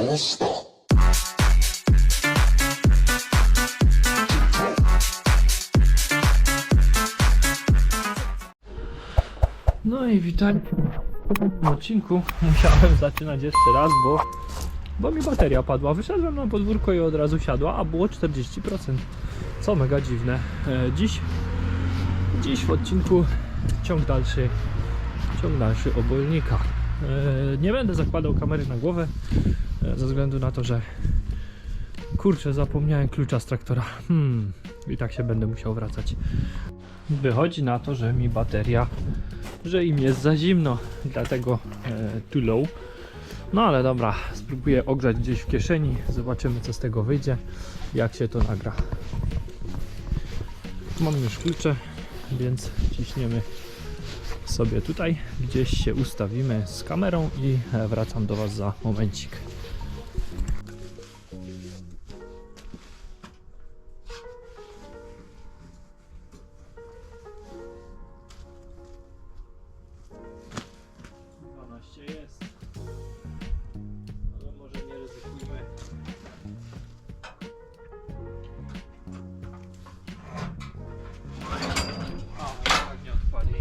No i witaj. W odcinku musiałem zaczynać jeszcze raz, bo mi bateria padła. Wyszedłem na podwórko i od razu siadła, a było 40%. Co mega dziwne. Dziś w odcinku ciąg dalszy obojnika. Nie będę zakładał kamery na głowę ze względu na to, że kurczę, zapomniałem klucza z traktora. I tak się będę musiał wracać. Wychodzi na to, że mi bateria, że im jest za zimno, dlatego too low. No ale dobra, spróbuję ogrzać gdzieś w kieszeni, zobaczymy co z tego wyjdzie, jak się to nagra. Mam już klucze, więc ciśniemy sobie tutaj, gdzieś się ustawimy z kamerą i wracam do Was za momencik. Jest, ale może nie ryzykujmy. Tak nie odpali.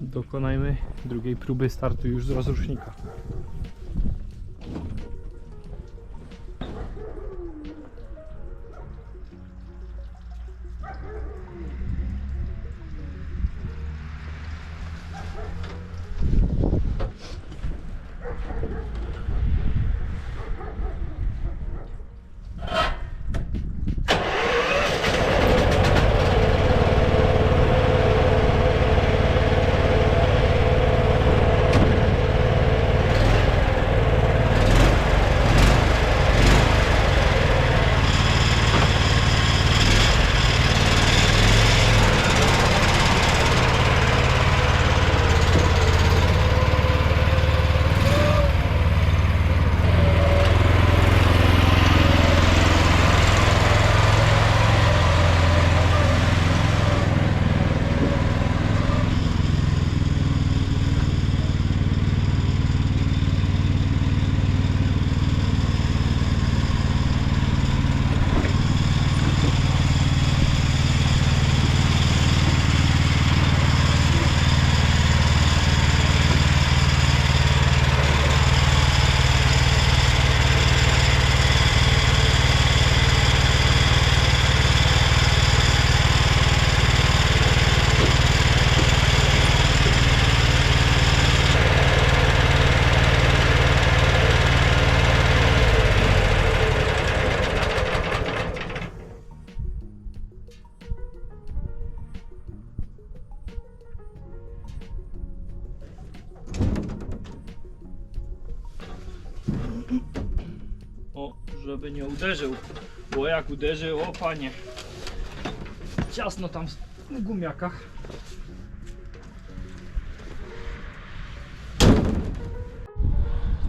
Dokonajmy drugiej próby startu już z rozrusznika. by nie uderzył, bo jak uderzył, o panie, ciasno tam w gumiakach.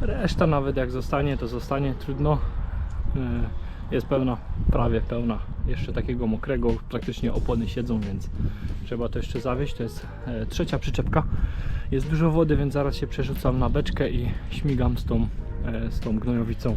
Reszta nawet jak zostanie, to zostanie, trudno. Jest pełna, prawie pełna, jeszcze takiego mokrego, praktycznie opony siedzą, więc trzeba to jeszcze zawieźć. To jest trzecia przyczepka. Jest dużo wody, więc zaraz się przerzucam na beczkę i śmigam z tą gnojowicą.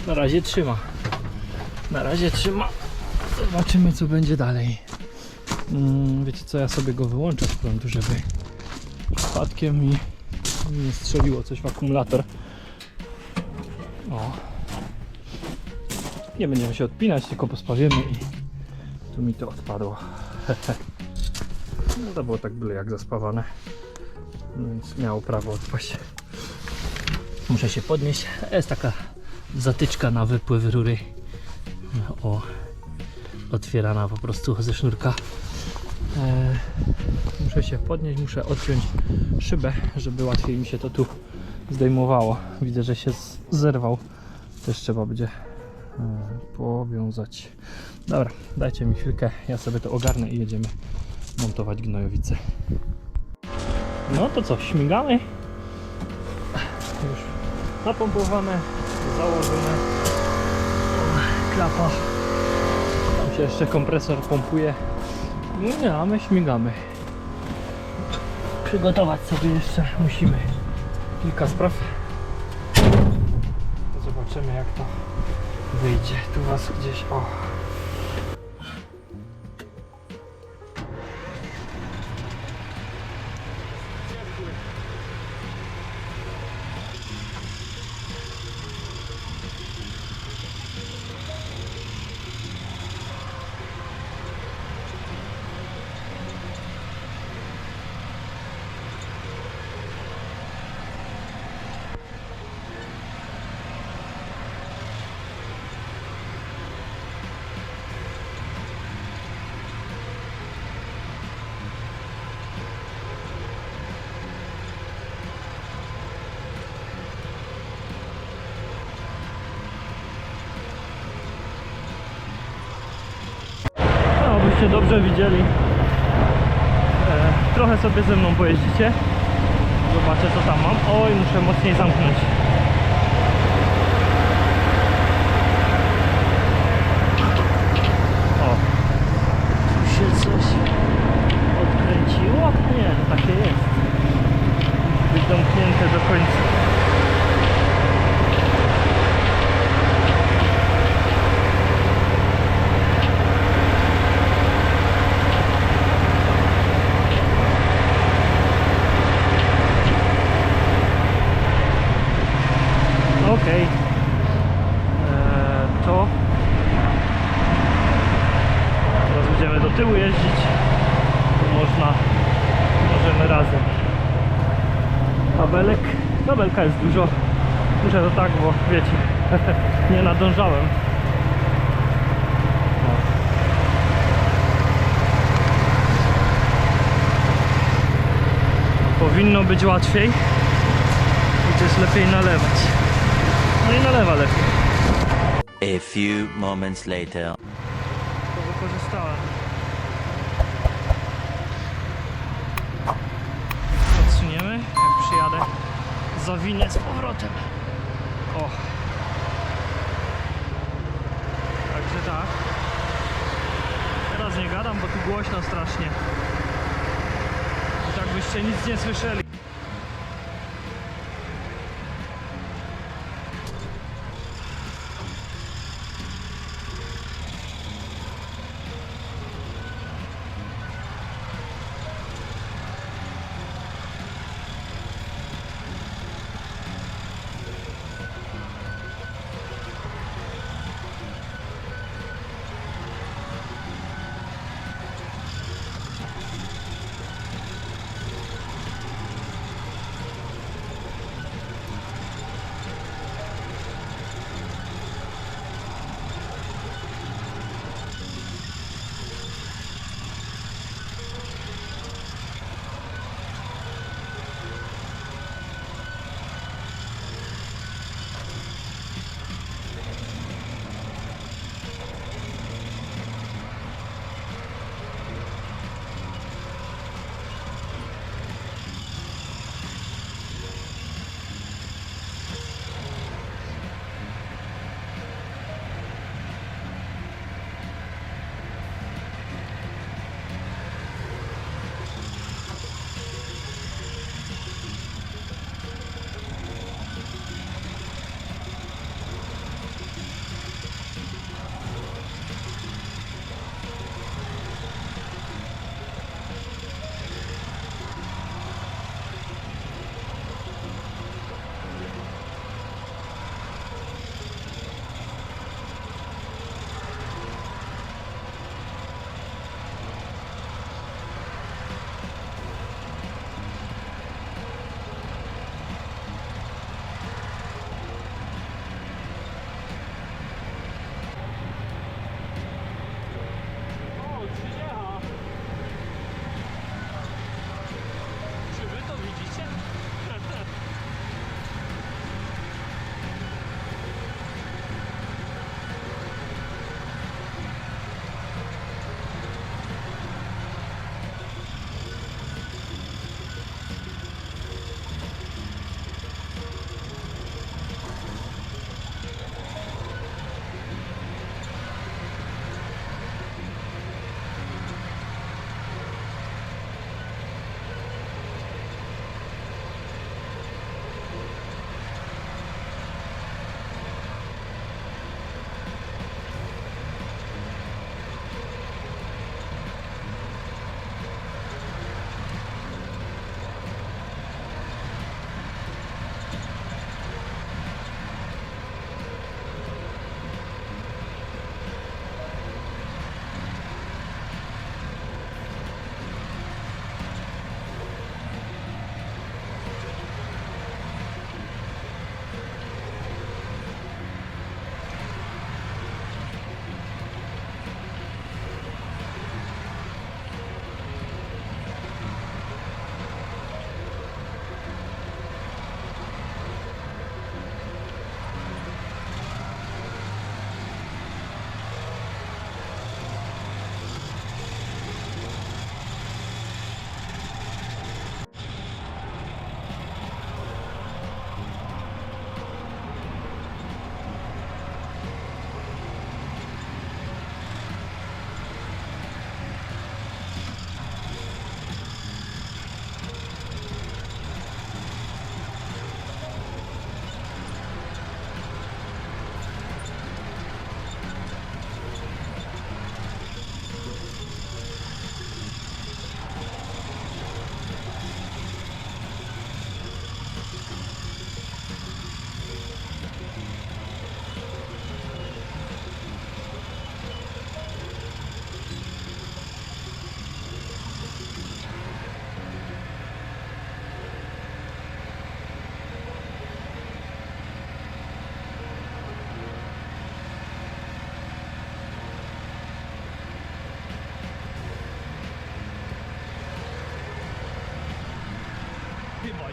Na razie trzyma. Na razie trzyma. Zobaczymy, co będzie dalej. Wiecie co, ja sobie go wyłączę z prądu, żeby przypadkiem mi nie strzeliło coś w akumulator. O. Nie będziemy się odpinać, tylko pospawiemy i tu mi to odpadło. No to było tak byle jak zaspawane, więc miało prawo odpaść. Muszę się podnieść. Jest taka zatyczka na wypływ rury. O, otwierana po prostu ze sznurka. Muszę się podnieść, muszę odciąć szybę, żeby łatwiej mi się to tu zdejmowało. Widzę, że się zerwał. Też trzeba będzie powiązać. Dobra, dajcie mi chwilkę, ja sobie to ogarnę i jedziemy montować gnojowicę. No to co, śmigamy. Już napompowane, założone. Klapa. Tam się jeszcze kompresor pompuje. Nie, a my śmigamy. Przygotować sobie jeszcze musimy kilka spraw. Zobaczymy jak to wyjdzie. Tu was gdzieś, o. Abyście dobrze widzieli, trochę sobie ze mną pojeździcie. Zobaczę co tam mam. Oj, muszę mocniej zamknąć. O, tu się coś odkręciło? Nie, to takie jest. Musi być zamknięte do końca. Okej. To teraz będziemy do tyłu jeździć. Możemy razem. Kabelka jest dużo. Muszę to tak, bo wiecie, nie nadążałem. Powinno być łatwiej. Chociaż lepiej nalewać. No i nalewa lepiej. A few moments later. To wykorzystałem. Odsuniemy, jak przyjadę, zawinę z powrotem. O. Także tak. Teraz nie gadam, bo tu głośno strasznie. I tak byście nic nie słyszeli.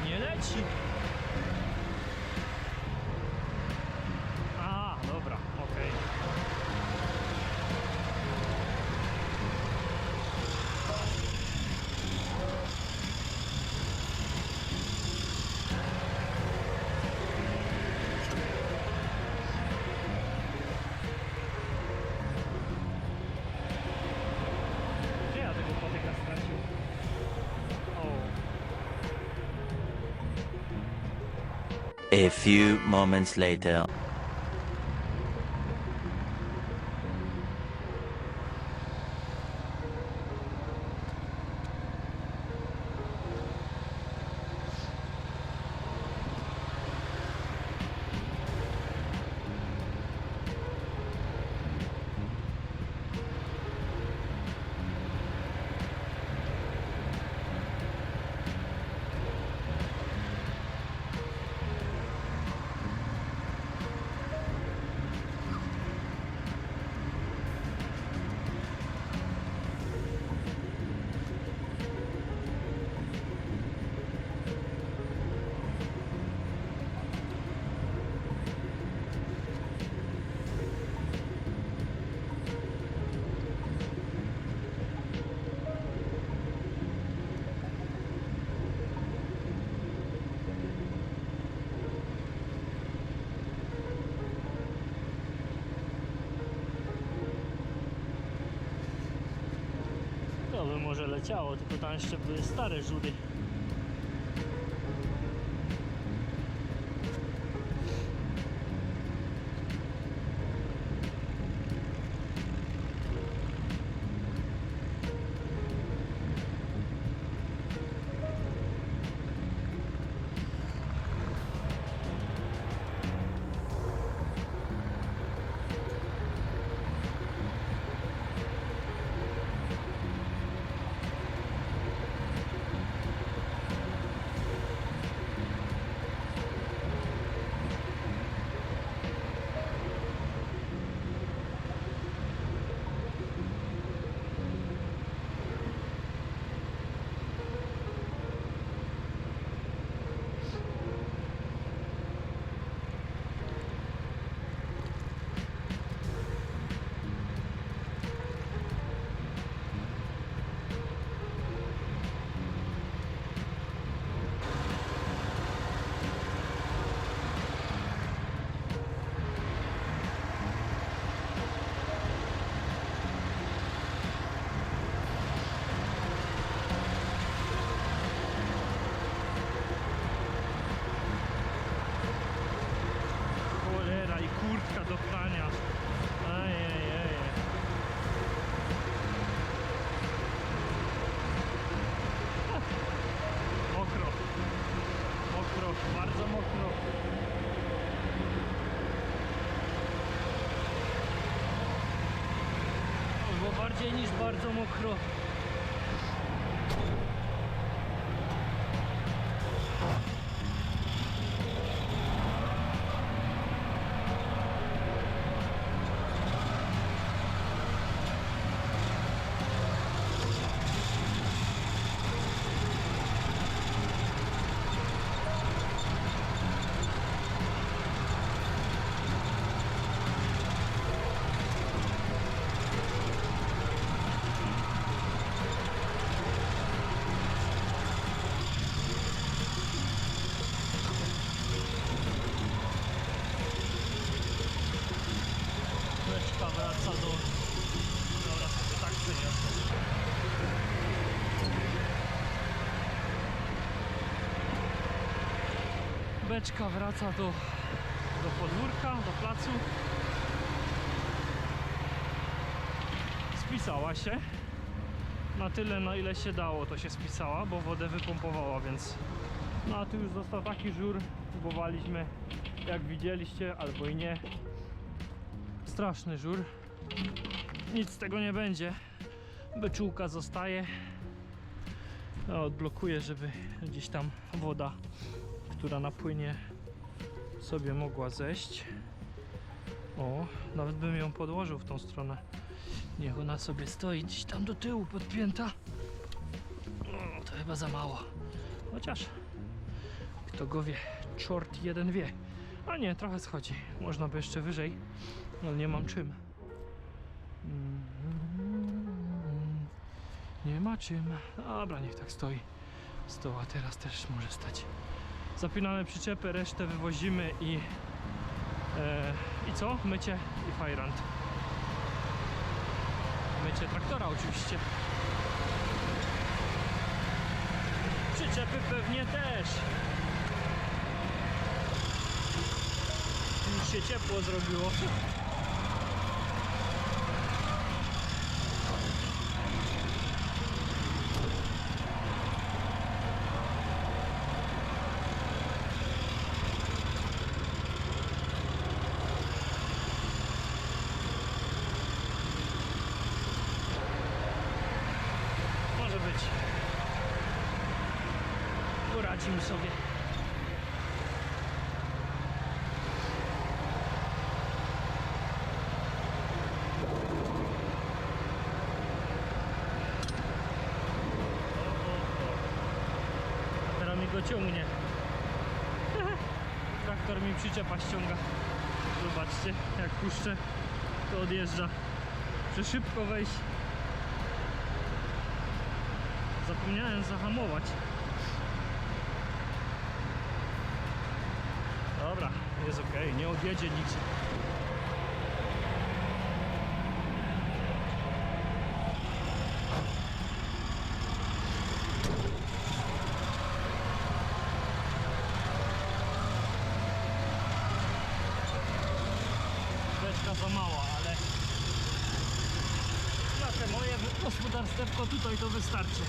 nie leci. A, dobra, okej. Gdzie ja tego patyka stracił? O. A few moments later. To by może leciało, tylko tam jeszcze były stare żury. Cholera i kurtka do prania. Ajajaj. Mokro. Mokro, bardzo mokro. Albo bardziej niż bardzo mokro. Leczka wraca do... Dobra, sobie tak przyniosę. Beczka wraca do podwórka, do placu. Spisała się. Na tyle, na ile się dało, to się spisała, bo wodę wypompowała, więc... No a tu już został taki żur. Próbowaliśmy, jak widzieliście, albo i nie. Straszny żur. Nic z tego nie będzie. Beczułka zostaje. Ja odblokuję, żeby gdzieś tam woda, która napłynie, sobie mogła zejść. O, nawet bym ją podłożył w tą stronę. Niech ona sobie stoi gdzieś tam do tyłu podpięta. O, to chyba za mało. Chociaż To go wie, czort jeden wie. A nie, trochę schodzi. Można by jeszcze wyżej, ale nie mam czym. Nie ma czym. Dobra, niech tak stoi. Stoła teraz też może stać. Zapinamy przyczepę, resztę wywozimy i co? Mycie i fajrant. Mycie traktora oczywiście. Przyczepy pewnie też. Już się ciepło zrobiło. Może być. Poradzimy sobie. Teraz mi go ciągnie. Traktor mi przyczepa ściąga. Zobaczcie, jak puszczę, to odjeżdża. Muszę szybko wejść. Zapomniałem zahamować. Dobra, jest ok, nie odjedzie nic. Beczka za mała, ale na te moje gospodarstewko tutaj to wystarczy.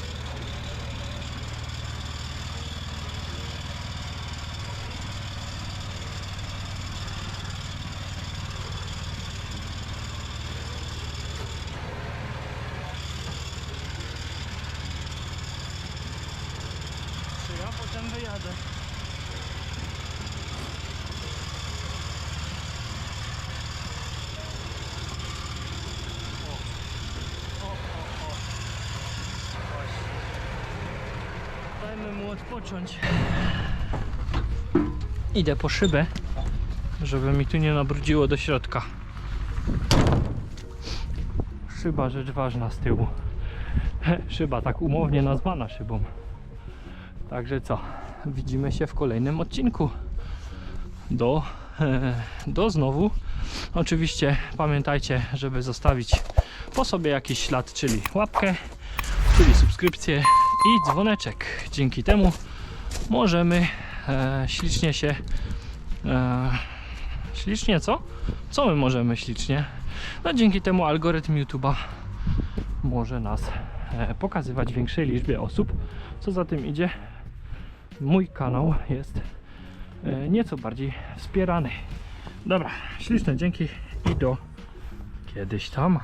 Czy ja potem wyjadę? Dajmy mu odpocząć. Idę po szybę, żeby mi tu nie nabrudziło do środka. Szyba rzecz ważna z tyłu. Szyba tak umownie nazwana szybą. Także co? Widzimy się w kolejnym odcinku. Do znowu. Oczywiście pamiętajcie, żeby zostawić po sobie jakiś ślad, czyli łapkę, czyli subskrypcję i dzwoneczek. Dzięki temu możemy ślicznie się ślicznie co? Co my możemy ślicznie? No dzięki temu algorytm YouTube'a może nas pokazywać większej liczbie osób. Co za tym idzie, mój kanał jest nieco bardziej wspierany. Dobra, śliczne dzięki i do kiedyś tam.